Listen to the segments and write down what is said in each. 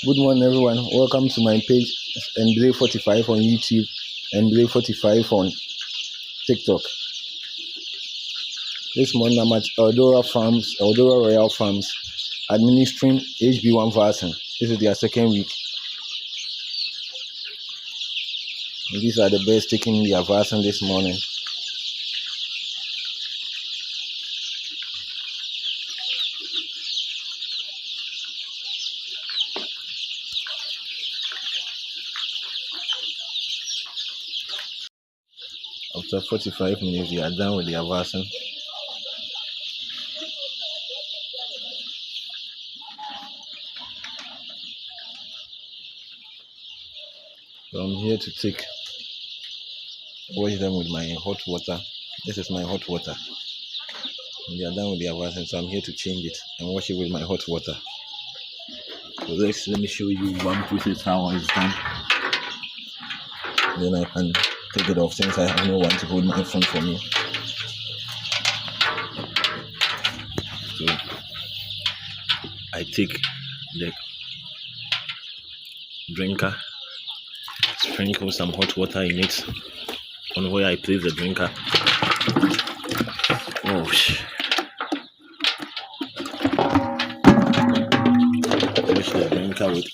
Good morning, everyone. Welcome to my page, Ndre45 on YouTube, Ndre45 on TikTok. This morning I'm at Eldora Royal Farms, administering HB1 vaccine. This is their second week. And these are the birds taking their vaccine this morning. After 45 minutes, they are done with their vaccine. So I'm here to wash them with my hot water. This is my hot water. And they are done with their vaccine, so I'm here to change it and wash it with my hot water. So let me show you one process how it's done. Then I can take it off since I have no one to hold my phone for me. So I take the drinker, sprinkle some hot water in it on where I place the drinker. Wash the drinker with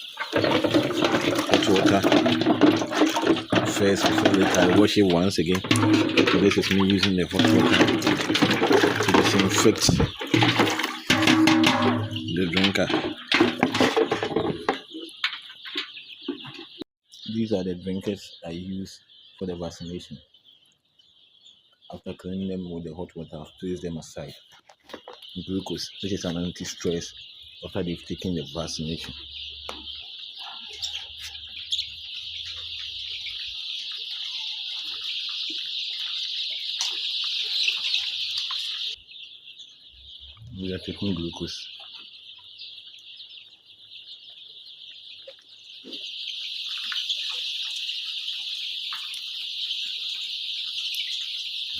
hot water first before later I wash it once again. So this is me using the hot water to disinfect the drinker. These are the drinkers I use for the vaccination. After cleaning them with the hot water, I've placed them aside. Glucose, which is an anti-stress after they've taken the vaccination. We are taking glucose.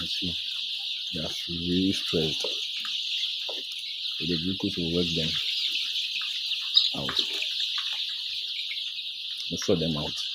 Let's see, they are really stressed. So the glucose will work them out. We'll sort them out.